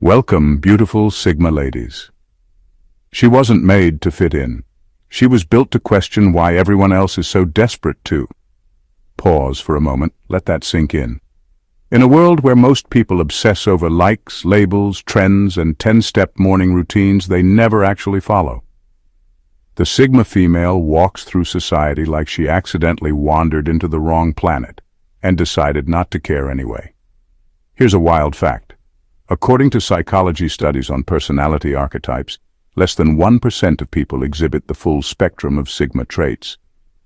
Welcome, beautiful Sigma ladies. She wasn't made to fit in. She was built to question why everyone else is so desperate to. Pause for a moment, let that sink in. In a world where most people obsess over likes, labels, trends, and 10-step morning routines they never actually follow, the Sigma female walks through society like she accidentally wandered into the wrong planet and decided not to care anyway. Here's a wild fact. According to psychology studies on personality archetypes, less than 1% of people exhibit the full spectrum of Sigma traits,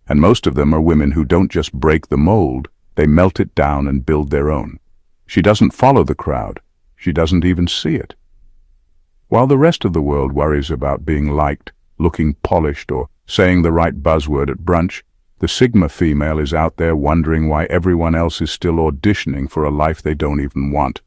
and most of them are women who don't just break the mold, they melt it down and build their own. She doesn't follow the crowd. She doesn't even see it. While the rest of the world worries about being liked, looking polished, or saying the right buzzword at brunch, the Sigma female is out there wondering why everyone else is still auditioning for a life they don't even want.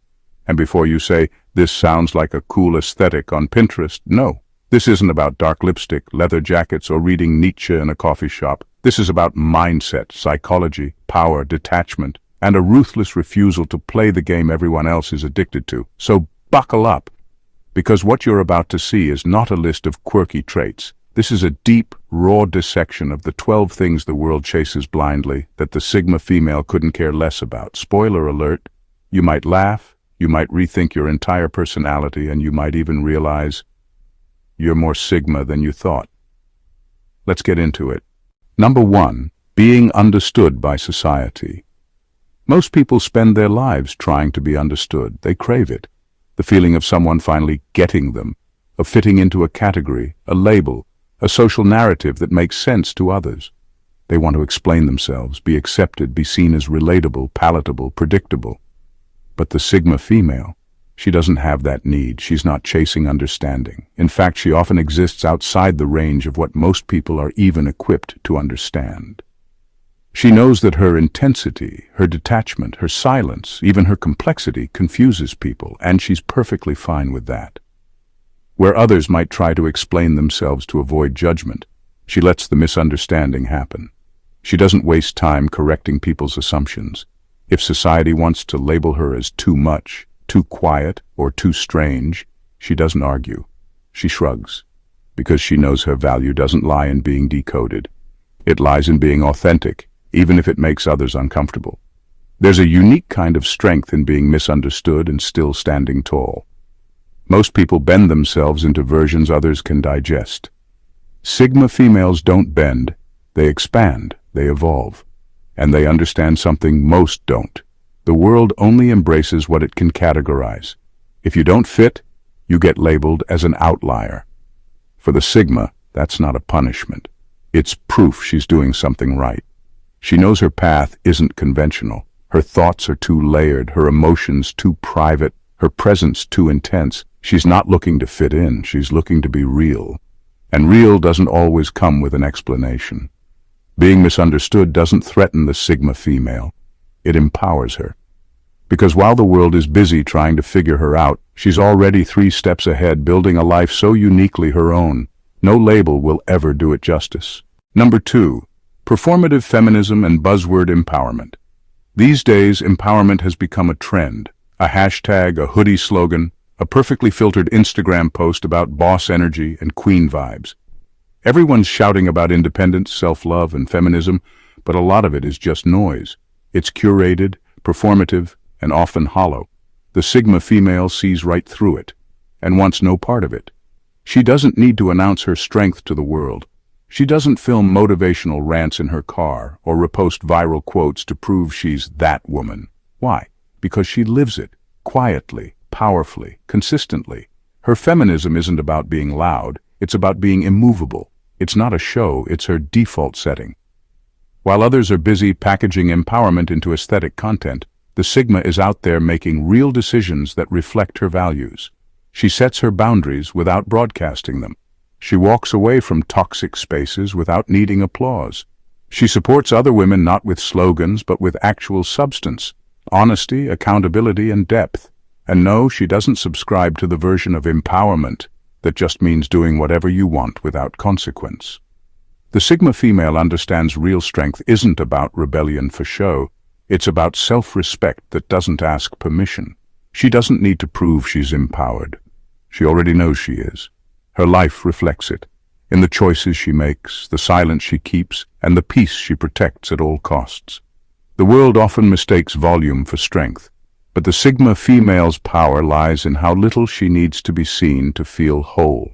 And before you say, this sounds like a cool aesthetic on Pinterest, no. This isn't about dark lipstick, leather jackets, or reading Nietzsche in a coffee shop. This is about mindset, psychology, power, detachment, and a ruthless refusal to play the game everyone else is addicted to. So buckle up, because what you're about to see is not a list of quirky traits. This is a deep, raw dissection of the 12 things the world chases blindly that the Sigma female couldn't care less about. Spoiler alert, you might laugh, you might rethink your entire personality, and you might even realize you're more Sigma than you thought. Let's get into it. Number 1, being understood by society. Most people spend their lives trying to be understood. They crave it. The feeling of someone finally getting them, of fitting into a category, a label, a social narrative that makes sense to others. They want to explain themselves, be accepted, be seen as relatable, palatable, predictable. But the Sigma female, she doesn't have that need. She's not chasing understanding. In fact, she often exists outside the range of what most people are even equipped to understand. She knows that her intensity, her detachment, her silence, even her complexity confuses people, and she's perfectly fine with that. Where others might try to explain themselves to avoid judgment, she lets the misunderstanding happen. She doesn't waste time correcting people's assumptions. If society wants to label her as too much, too quiet, or too strange, she doesn't argue. She shrugs, because she knows her value doesn't lie in being decoded. It lies in being authentic, even if it makes others uncomfortable. There's a unique kind of strength in being misunderstood and still standing tall. Most people bend themselves into versions others can digest. Sigma females don't bend, they expand, they evolve. And they understand something most don't. The world only embraces what it can categorize. If you don't fit, you get labeled as an outlier. For the Sigma, that's not a punishment. It's proof she's doing something right. She knows her path isn't conventional. Her thoughts are too layered, her emotions too private, her presence too intense. She's not looking to fit in, she's looking to be real. And real doesn't always come with an explanation. Being misunderstood doesn't threaten the Sigma female. It empowers her. Because while the world is busy trying to figure her out, she's already 3 steps ahead, building a life so uniquely her own. No label will ever do it justice. Number 2, performative feminism and buzzword empowerment. These days, empowerment has become a trend, a hashtag, a hoodie slogan, a perfectly filtered Instagram post about boss energy and queen vibes. Everyone's shouting about independence, self-love, and feminism, but a lot of it is just noise. It's curated, performative, and often hollow. The Sigma female sees right through it, and wants no part of it. She doesn't need to announce her strength to the world. She doesn't film motivational rants in her car, or repost viral quotes to prove she's that woman. Why? Because she lives it, quietly, powerfully, consistently. Her feminism isn't about being loud, it's about being immovable. It's not a show, it's her default setting. While others are busy packaging empowerment into aesthetic content, the Sigma is out there making real decisions that reflect her values. She sets her boundaries without broadcasting them. She walks away from toxic spaces without needing applause. She supports other women not with slogans but with actual substance, honesty, accountability, and depth. And no, she doesn't subscribe to the version of empowerment that just means doing whatever you want without consequence. The Sigma female understands real strength isn't about rebellion for show. It's about self-respect that doesn't ask permission. She doesn't need to prove she's empowered. She already knows she is. Her life reflects it, in the choices she makes, the silence she keeps, and the peace she protects at all costs. The world often mistakes volume for strength, but the Sigma female's power lies in how little she needs to be seen to feel whole.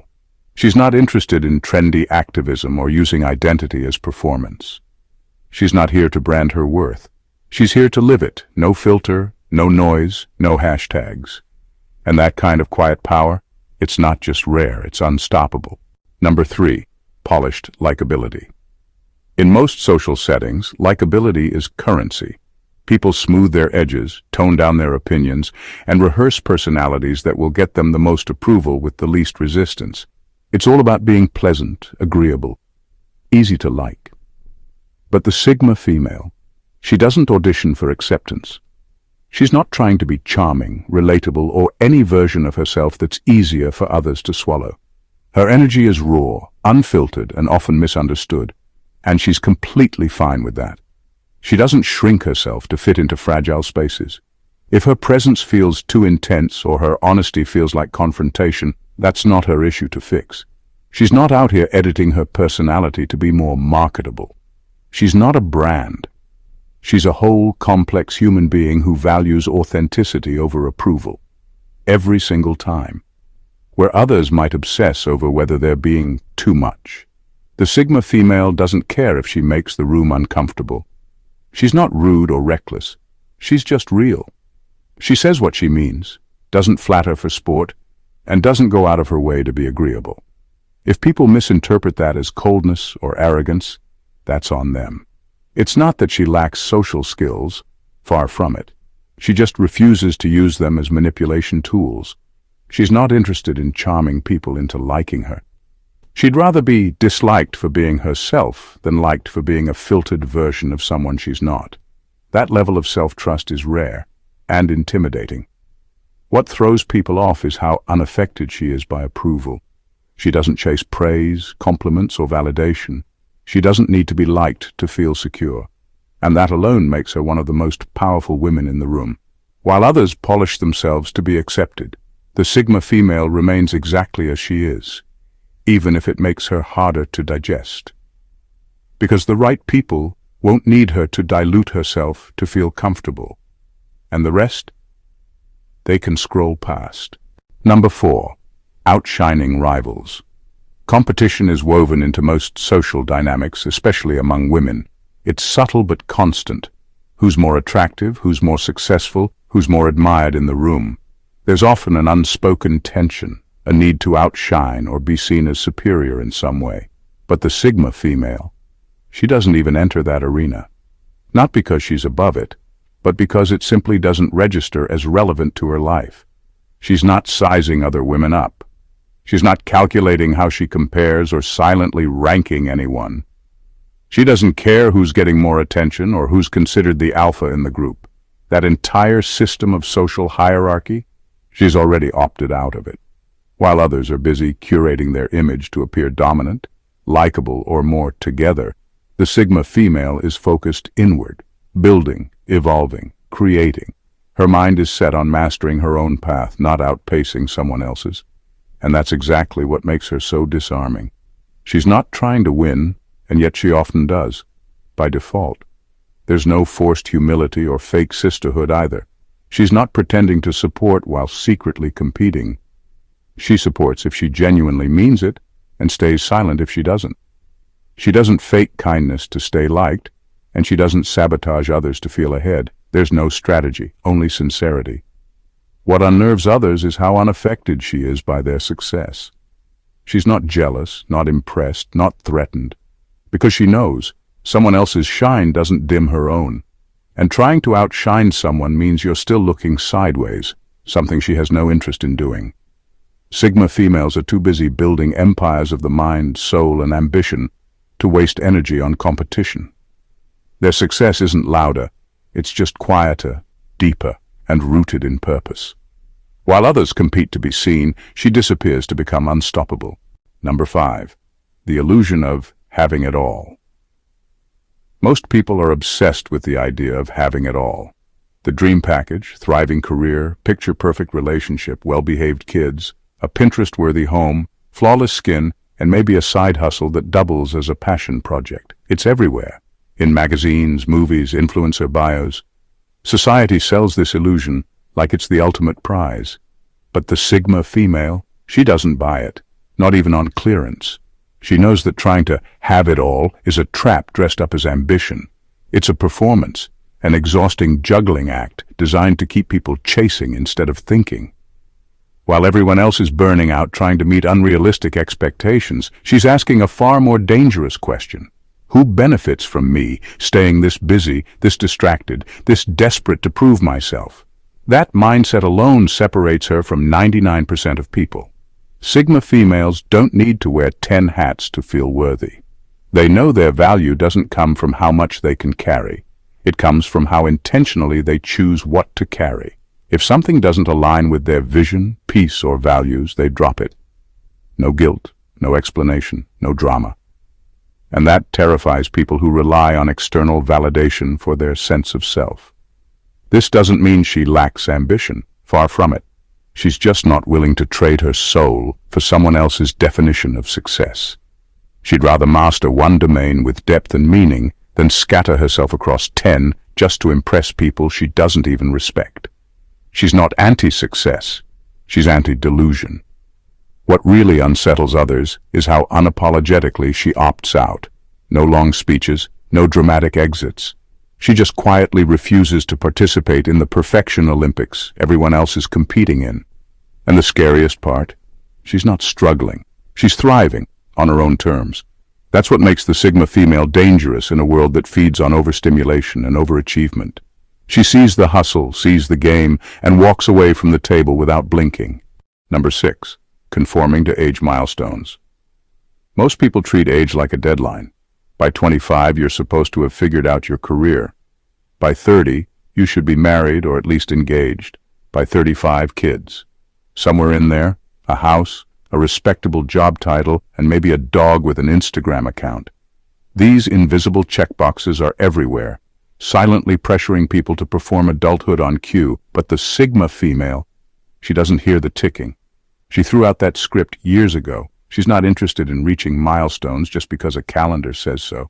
She's not interested in trendy activism or using identity as performance. She's not here to brand her worth. She's here to live it, no filter, no noise, no hashtags. And that kind of quiet power, it's not just rare, it's unstoppable. Number 3, polished likability. In most social settings, likability is currency. People smooth their edges, tone down their opinions, and rehearse personalities that will get them the most approval with the least resistance. It's all about being pleasant, agreeable, easy to like. But the Sigma female, she doesn't audition for acceptance. She's not trying to be charming, relatable, or any version of herself that's easier for others to swallow. Her energy is raw, unfiltered, and often misunderstood, and she's completely fine with that. She doesn't shrink herself to fit into fragile spaces. If her presence feels too intense or her honesty feels like confrontation, that's not her issue to fix. She's not out here editing her personality to be more marketable. She's not a brand. She's a whole, complex human being who values authenticity over approval. Every single time. Where others might obsess over whether they're being too much. The Sigma female doesn't care if she makes the room uncomfortable. She's not rude or reckless. She's just real. She says what she means, doesn't flatter for sport, and doesn't go out of her way to be agreeable. If people misinterpret that as coldness or arrogance, that's on them. It's not that she lacks social skills, far from it. She just refuses to use them as manipulation tools. She's not interested in charming people into liking her. She'd rather be disliked for being herself than liked for being a filtered version of someone she's not. That level of self-trust is rare and intimidating. What throws people off is how unaffected she is by approval. She doesn't chase praise, compliments, or validation. She doesn't need to be liked to feel secure, and that alone makes her one of the most powerful women in the room. While others polish themselves to be accepted, the Sigma female remains exactly as she is, even if it makes her harder to digest. Because the right people won't need her to dilute herself to feel comfortable. And the rest? They can scroll past. Number 4, outshining rivals. Competition is woven into most social dynamics, especially among women. It's subtle but constant. Who's more attractive, who's more successful, who's more admired in the room. There's often an unspoken tension, a need to outshine or be seen as superior in some way. But the Sigma female, she doesn't even enter that arena. Not because she's above it, but because it simply doesn't register as relevant to her life. She's not sizing other women up. She's not calculating how she compares or silently ranking anyone. She doesn't care who's getting more attention or who's considered the alpha in the group. That entire system of social hierarchy, she's already opted out of it. While others are busy curating their image to appear dominant, likable, or more together, the Sigma female is focused inward, building, evolving, creating. Her mind is set on mastering her own path, not outpacing someone else's. And that's exactly what makes her so disarming. She's not trying to win, and yet she often does, by default. There's no forced humility or fake sisterhood either. She's not pretending to support while secretly competing. She supports if she genuinely means it, and stays silent if she doesn't. She doesn't fake kindness to stay liked, and she doesn't sabotage others to feel ahead. There's no strategy, only sincerity. What unnerves others is how unaffected she is by their success. She's not jealous, not impressed, not threatened, because she knows someone else's shine doesn't dim her own. And trying to outshine someone means you're still looking sideways, something she has no interest in doing. Sigma females are too busy building empires of the mind, soul, and ambition to waste energy on competition. Their success isn't louder, it's just quieter, deeper, and rooted in purpose. While others compete to be seen, she disappears to become unstoppable. Number 5, the illusion of having it all. Most people are obsessed with the idea of having it all. The dream package, thriving career, picture-perfect relationship, well-behaved kids, a Pinterest-worthy home, flawless skin, and maybe a side hustle that doubles as a passion project. It's everywhere. In magazines, movies, influencer bios. Society sells this illusion like it's the ultimate prize. But the Sigma female, she doesn't buy it, not even on clearance. She knows that trying to have it all is a trap dressed up as ambition. It's a performance, an exhausting juggling act designed to keep people chasing instead of thinking. While everyone else is burning out trying to meet unrealistic expectations, she's asking a far more dangerous question. Who benefits from me staying this busy, this distracted, this desperate to prove myself? That mindset alone separates her from 99% of people. Sigma females don't need to wear 10 hats to feel worthy. They know their value doesn't come from how much they can carry. It comes from how intentionally they choose what to carry. If something doesn't align with their vision, peace, or values, they drop it. No guilt, no explanation, no drama. And that terrifies people who rely on external validation for their sense of self. This doesn't mean she lacks ambition. Far from it. She's just not willing to trade her soul for someone else's definition of success. She'd rather master one domain with depth and meaning than scatter herself across 10 just to impress people she doesn't even respect. She's not anti-success. She's anti-delusion. What really unsettles others is how unapologetically she opts out. No long speeches, no dramatic exits. She just quietly refuses to participate in the perfection Olympics everyone else is competing in. And the scariest part? She's not struggling. She's thriving, on her own terms. That's what makes the Sigma female dangerous in a world that feeds on overstimulation and overachievement. She sees the hustle, sees the game, and walks away from the table without blinking. Number 6. Conforming to age milestones. Most people treat age like a deadline. By 25, you're supposed to have figured out your career. By 30, you should be married or at least engaged. By 35, kids. Somewhere in there, a house, a respectable job title, and maybe a dog with an Instagram account. These invisible checkboxes are everywhere, silently pressuring people to perform adulthood on cue. But the Sigma female, she doesn't hear the ticking. She threw out that script years ago. She's not interested in reaching milestones just because a calendar says so.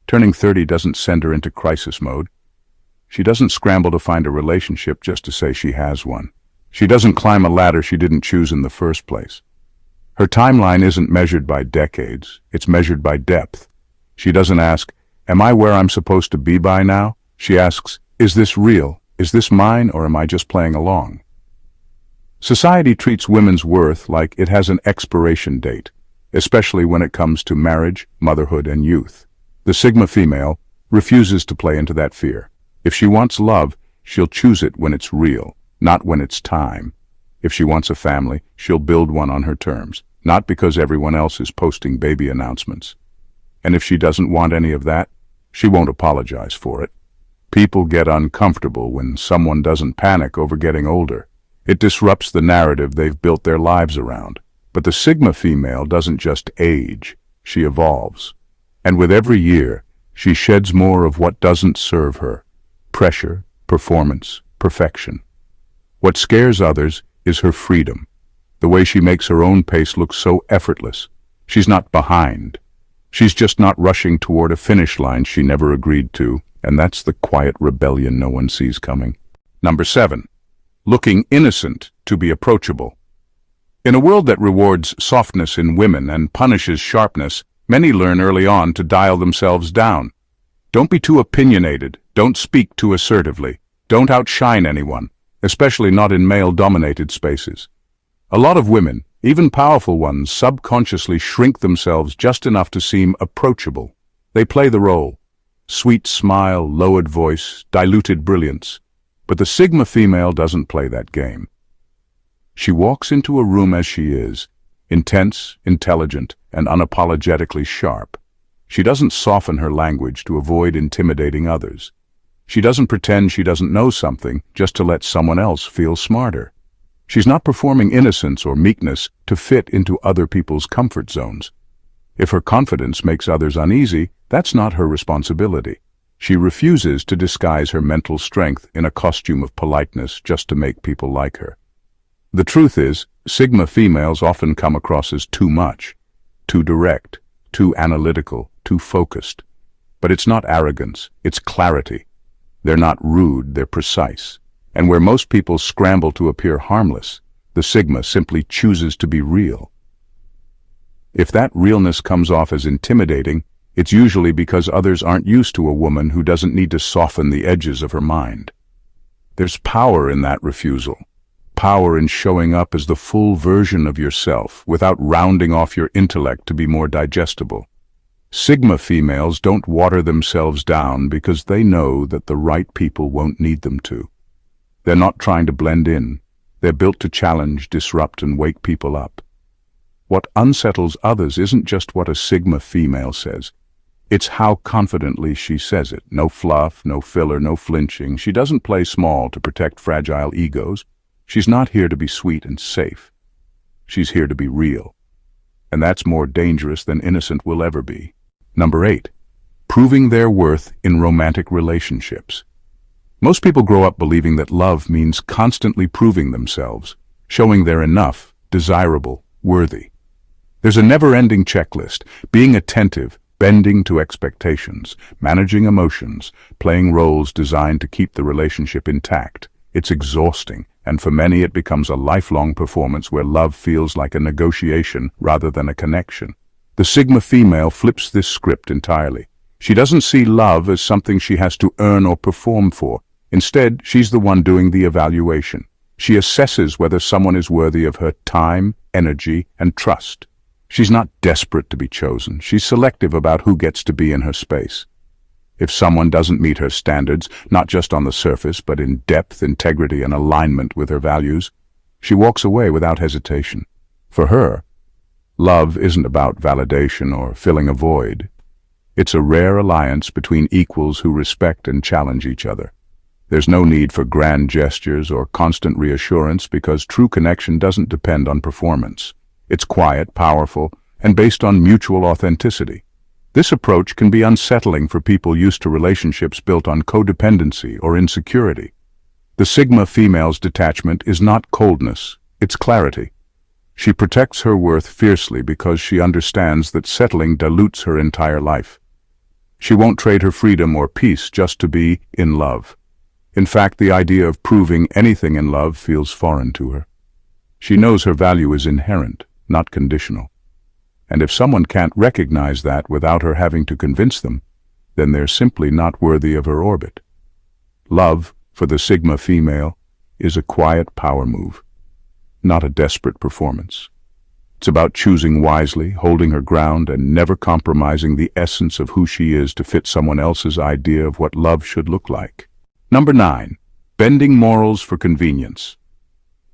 Turning 30 doesn't send her into crisis mode. She doesn't scramble to find a relationship just to say she has one. She doesn't climb a ladder she didn't choose in the first place. Her timeline isn't measured by decades, it's measured by depth. She doesn't ask, am I where I'm supposed to be by now? She asks, is this real? Is this mine, or am I just playing along? Society treats women's worth like it has an expiration date, especially when it comes to marriage, motherhood, and youth. The Sigma female refuses to play into that fear. If she wants love, she'll choose it when it's real, not when it's time. If she wants a family, she'll build one on her terms, not because everyone else is posting baby announcements. And if she doesn't want any of that, she won't apologize for it. People get uncomfortable when someone doesn't panic over getting older. It disrupts the narrative they've built their lives around. But the Sigma female doesn't just age, she evolves. And with every year, she sheds more of what doesn't serve her. Pressure, performance, perfection. What scares others is her freedom. The way she makes her own pace look so effortless. She's not behind. She's just not rushing toward a finish line she never agreed to, and that's the quiet rebellion no one sees coming. Number 7. Looking innocent to be approachable. In a world that rewards softness in women and punishes sharpness, many learn early on to dial themselves down. Don't be too opinionated, don't speak too assertively, don't outshine anyone, especially not in male-dominated spaces. A lot of women, even powerful ones, subconsciously shrink themselves just enough to seem approachable. They play the role. Sweet smile, lowered voice, diluted brilliance. But the Sigma female doesn't play that game. She walks into a room as she is, intense, intelligent, and unapologetically sharp. She doesn't soften her language to avoid intimidating others. She doesn't pretend she doesn't know something just to let someone else feel smarter. She's not performing innocence or meekness to fit into other people's comfort zones. If her confidence makes others uneasy, that's not her responsibility. She refuses to disguise her mental strength in a costume of politeness just to make people like her. The truth is, Sigma females often come across as too much, too direct, too analytical, too focused. But it's not arrogance, it's clarity. They're not rude, they're precise. And where most people scramble to appear harmless, the Sigma simply chooses to be real. If that realness comes off as intimidating, it's usually because others aren't used to a woman who doesn't need to soften the edges of her mind. There's power in that refusal. Power in showing up as the full version of yourself without rounding off your intellect to be more digestible. Sigma females don't water themselves down because they know that the right people won't need them to. They're not trying to blend in. They're built to challenge, disrupt, and wake people up. What unsettles others isn't just what a Sigma female says. It's how confidently she says it. No fluff, no filler, no flinching. She doesn't play small to protect fragile egos. She's not here to be sweet and safe. She's here to be real. And that's more dangerous than innocent will ever be. Number 8. Proving their worth in romantic relationships. Most people grow up believing that love means constantly proving themselves, showing they're enough, desirable, worthy. There's a never-ending checklist: being attentive, bending to expectations, managing emotions, playing roles designed to keep the relationship intact. It's exhausting, and for many it becomes a lifelong performance where love feels like a negotiation rather than a connection. The Sigma female flips this script entirely. She doesn't see love as something she has to earn or perform for. Instead, she's the one doing the evaluation. She assesses whether someone is worthy of her time, energy, and trust. She's not desperate to be chosen. She's selective about who gets to be in her space. If someone doesn't meet her standards, not just on the surface, but in depth, integrity, and alignment with her values, she walks away without hesitation. For her, love isn't about validation or filling a void. It's a rare alliance between equals who respect and challenge each other. There's no need for grand gestures or constant reassurance because true connection doesn't depend on performance. It's quiet, powerful, and based on mutual authenticity. This approach can be unsettling for people used to relationships built on codependency or insecurity. The Sigma female's detachment is not coldness, it's clarity. She protects her worth fiercely because she understands that settling dilutes her entire life. She won't trade her freedom or peace just to be in love. In fact, the idea of proving anything in love feels foreign to her. She knows her value is inherent, not conditional. And if someone can't recognize that without her having to convince them, then they're simply not worthy of her orbit. Love, for the Sigma female, is a quiet power move, not a desperate performance. It's about choosing wisely, holding her ground, and never compromising the essence of who she is to fit someone else's idea of what love should look like. Number 9. Bending morals for convenience.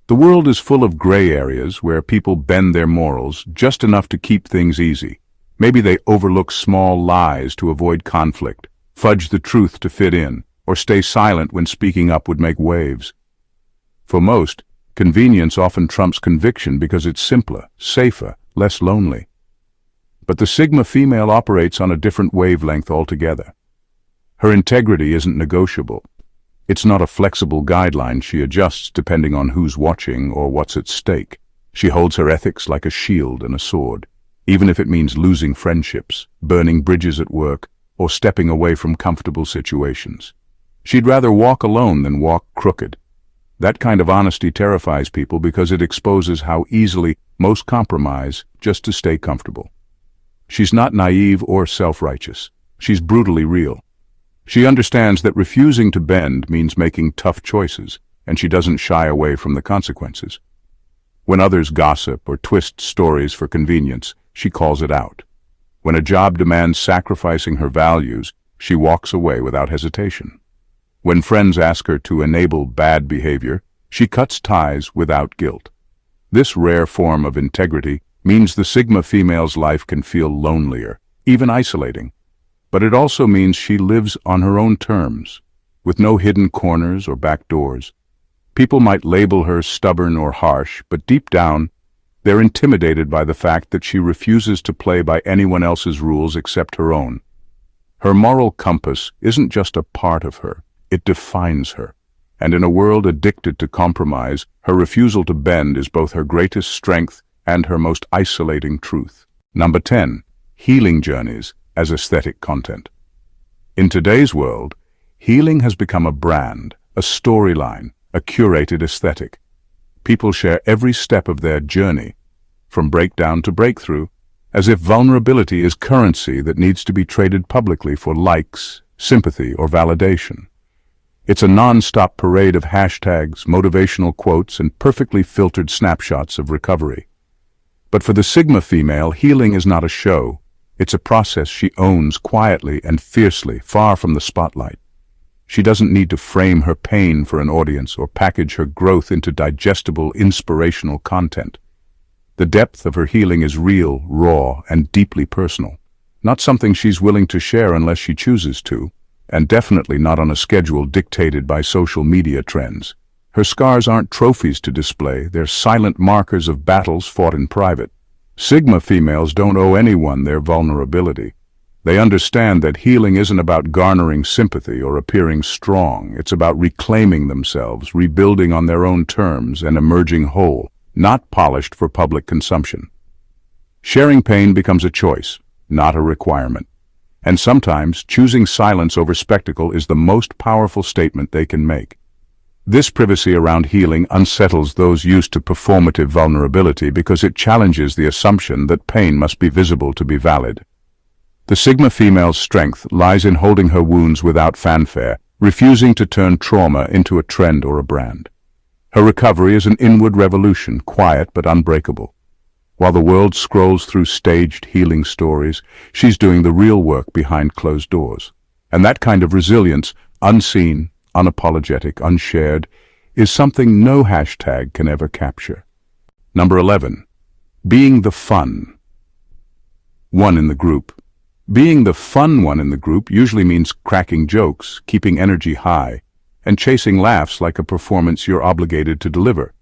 The world is full of gray areas where people bend their morals just enough to keep things easy. Maybe they overlook small lies to avoid conflict, fudge the truth to fit in, or stay silent when speaking up would make waves. For most, convenience often trumps conviction because it's simpler, safer, less lonely. But the Sigma female operates on a different wavelength altogether. Her integrity isn't negotiable. It's not a flexible guideline she adjusts depending on who's watching or what's at stake. She holds her ethics like a shield and a sword, even if it means losing friendships, burning bridges at work, or stepping away from comfortable situations. She'd rather walk alone than walk crooked. That kind of honesty terrifies people because it exposes how easily most compromise just to stay comfortable. She's not naive or self-righteous. She's brutally real. She understands that refusing to bend means making tough choices, and she doesn't shy away from the consequences. When others gossip or twist stories for convenience, she calls it out. When a job demands sacrificing her values, she walks away without hesitation. When friends ask her to enable bad behavior, she cuts ties without guilt. This rare form of integrity means the Sigma female's life can feel lonelier, even isolating. But it also means she lives on her own terms, with no hidden corners or back doors. People might label her stubborn or harsh, but deep down, they're intimidated by the fact that she refuses to play by anyone else's rules except her own. Her moral compass isn't just a part of her, it defines her. And in a world addicted to compromise, her refusal to bend is both her greatest strength and her most isolating truth. Number 10. Healing journeys as aesthetic content. In today's world, healing has become a brand, a storyline, a curated aesthetic. People share every step of their journey, from breakdown to breakthrough, as if vulnerability is currency that needs to be traded publicly for likes, sympathy, or validation. It's a non-stop parade of hashtags, motivational quotes, and perfectly filtered snapshots of recovery. But for the Sigma female, healing is not a show. It's a process she owns quietly and fiercely, far from the spotlight. She doesn't need to frame her pain for an audience or package her growth into digestible, inspirational content. The depth of her healing is real, raw, and deeply personal. Not something she's willing to share unless she chooses to, and definitely not on a schedule dictated by social media trends. Her scars aren't trophies to display, they're silent markers of battles fought in private. Sigma females don't owe anyone their vulnerability. They understand that healing isn't about garnering sympathy or appearing strong. It's about reclaiming themselves, rebuilding on their own terms, and emerging whole, not polished for public consumption. Sharing pain becomes a choice, not a requirement. And sometimes, choosing silence over spectacle is the most powerful statement they can make. This privacy around healing unsettles those used to performative vulnerability because it challenges the assumption that pain must be visible to be valid. The Sigma female's strength lies in holding her wounds without fanfare, refusing to turn trauma into a trend or a brand. Her recovery is an inward revolution, quiet but unbreakable. While the world scrolls through staged healing stories, she's doing the real work behind closed doors. And that kind of resilience, unseen, unapologetic, unshared, is something no hashtag can ever capture. Number 11. Being the fun one in the group. Being the fun one in the group usually means cracking jokes, keeping energy high, and chasing laughs like a performance you're obligated to deliver.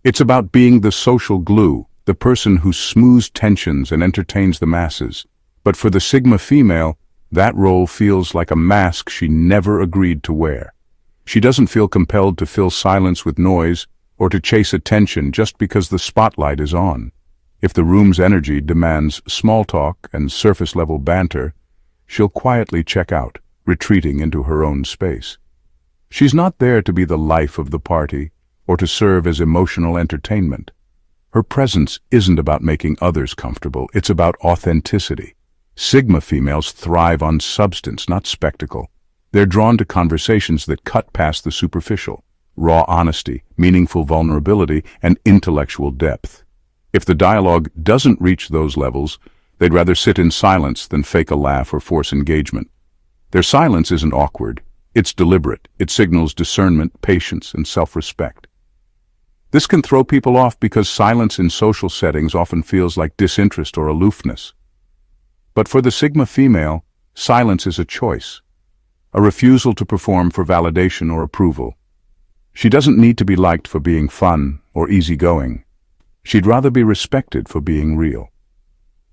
It's about being the social glue, the person who smooths tensions and entertains the masses. But for the Sigma female, that role feels like a mask she never agreed to wear. She doesn't feel compelled to fill silence with noise or to chase attention just because the spotlight is on. If the room's energy demands small talk and surface-level banter, she'll quietly check out, retreating into her own space. She's not there to be the life of the party or to serve as emotional entertainment. Her presence isn't about making others comfortable, it's about authenticity. Sigma females thrive on substance, not spectacle. They're drawn to conversations that cut past the superficial, raw honesty, meaningful vulnerability, and intellectual depth. If the dialogue doesn't reach those levels, they'd rather sit in silence than fake a laugh or force engagement. Their silence isn't awkward, it's deliberate. It signals discernment, patience, and self-respect. This can throw people off because silence in social settings often feels like disinterest or aloofness. But for the Sigma female, silence is a choice, a refusal to perform for validation or approval. She doesn't need to be liked for being fun or easygoing. She'd rather be respected for being real.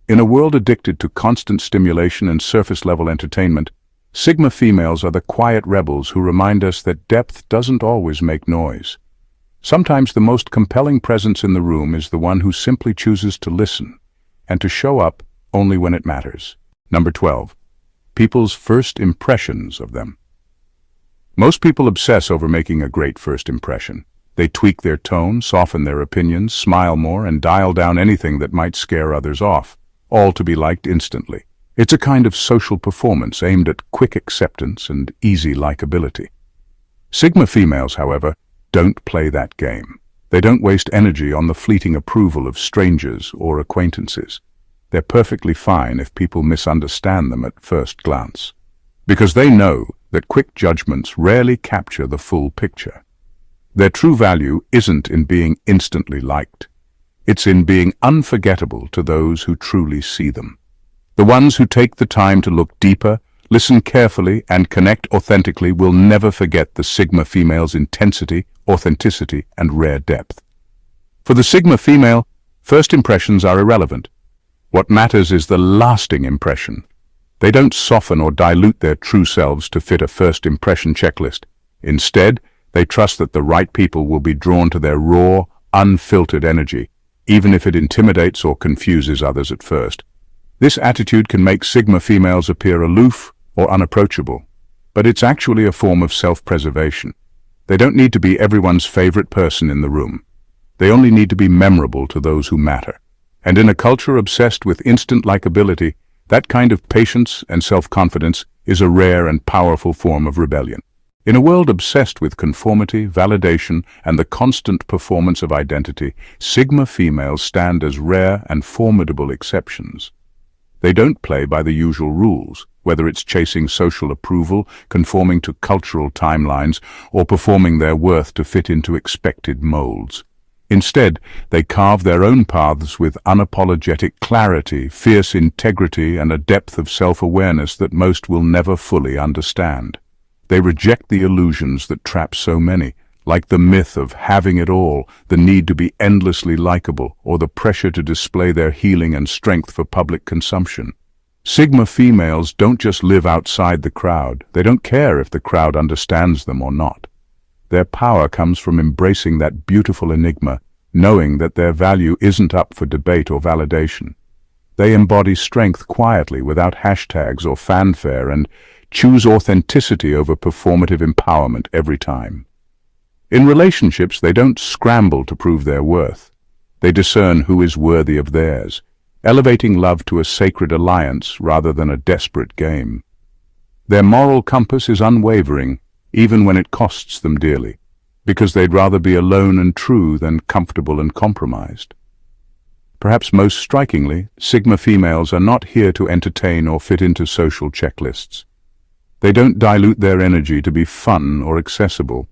In a world addicted to constant stimulation and surface-level entertainment, Sigma females are the quiet rebels who remind us that depth doesn't always make noise. Sometimes the most compelling presence in the room is the one who simply chooses to listen and to show up only when it matters. Number 12. People's first impressions of them. Most people obsess over making a great first impression. They tweak their tone, soften their opinions, smile more, and dial down anything that might scare others off, all to be liked instantly. It's a kind of social performance aimed at quick acceptance and easy likability. Sigma females, however, don't play that game. They don't waste energy on the fleeting approval of strangers or acquaintances. They're perfectly fine if people misunderstand them at first glance, because they know that quick judgments rarely capture the full picture. Their true value isn't in being instantly liked. It's in being unforgettable to those who truly see them. The ones who take the time to look deeper, listen carefully, and connect authentically will never forget the Sigma female's intensity, authenticity, and rare depth. For the Sigma female, first impressions are irrelevant. What matters is the lasting impression. They don't soften or dilute their true selves to fit a first impression checklist. Instead, they trust that the right people will be drawn to their raw, unfiltered energy, even if it intimidates or confuses others at first. This attitude can make Sigma females appear aloof or unapproachable, but it's actually a form of self-preservation. They don't need to be everyone's favorite person in the room. They only need to be memorable to those who matter. And in a culture obsessed with instant likability, that kind of patience and self-confidence is a rare and powerful form of rebellion. In a world obsessed with conformity, validation, and the constant performance of identity, Sigma females stand as rare and formidable exceptions. They don't play by the usual rules, whether it's chasing social approval, conforming to cultural timelines, or performing their worth to fit into expected molds. Instead, they carve their own paths with unapologetic clarity, fierce integrity, and a depth of self-awareness that most will never fully understand. They reject the illusions that trap so many, like the myth of having it all, the need to be endlessly likable, or the pressure to display their healing and strength for public consumption. Sigma females don't just live outside the crowd. They don't care if the crowd understands them or not. Their power comes from embracing that beautiful enigma, knowing that their value isn't up for debate or validation. They embody strength quietly without hashtags or fanfare and choose authenticity over performative empowerment every time. In relationships, they don't scramble to prove their worth. They discern who is worthy of theirs, elevating love to a sacred alliance rather than a desperate game. Their moral compass is unwavering, even when it costs them dearly, because they'd rather be alone and true than comfortable and compromised. Perhaps most strikingly, Sigma females are not here to entertain or fit into social checklists. They don't dilute their energy to be fun or accessible.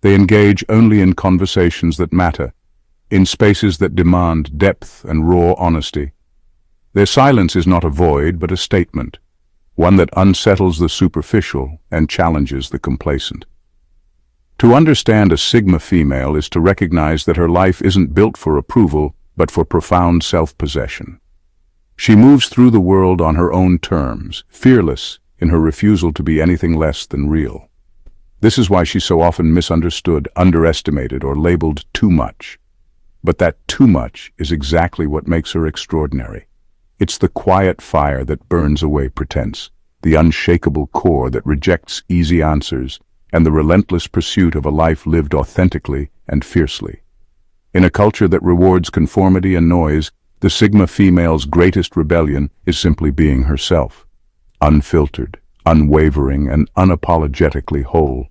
They engage only in conversations that matter, in spaces that demand depth and raw honesty. Their silence is not a void, but a statement, one that unsettles the superficial and challenges the complacent. To understand a Sigma female is to recognize that her life isn't built for approval, but for profound self-possession. She moves through the world on her own terms, fearless in her refusal to be anything less than real. This is why she's so often misunderstood, underestimated, or labeled too much. But that too much is exactly what makes her extraordinary. It's the quiet fire that burns away pretense, the unshakable core that rejects easy answers, and the relentless pursuit of a life lived authentically and fiercely. In a culture that rewards conformity and noise, the Sigma female's greatest rebellion is simply being herself, unfiltered, unwavering, and unapologetically whole.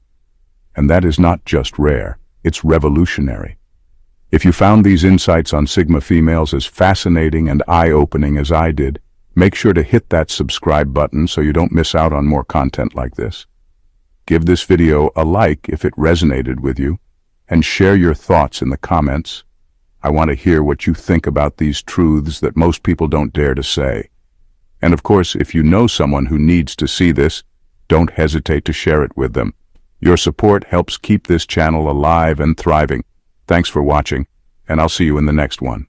And that is not just rare, it's revolutionary. If you found these insights on Sigma females as fascinating and eye-opening as I did, make sure to hit that subscribe button so you don't miss out on more content like this. Give this video a like if it resonated with you, and share your thoughts in the comments. I want to hear what you think about these truths that most people don't dare to say. And of course, if you know someone who needs to see this, don't hesitate to share it with them. Your support helps keep this channel alive and thriving. Thanks for watching, and I'll see you in the next one.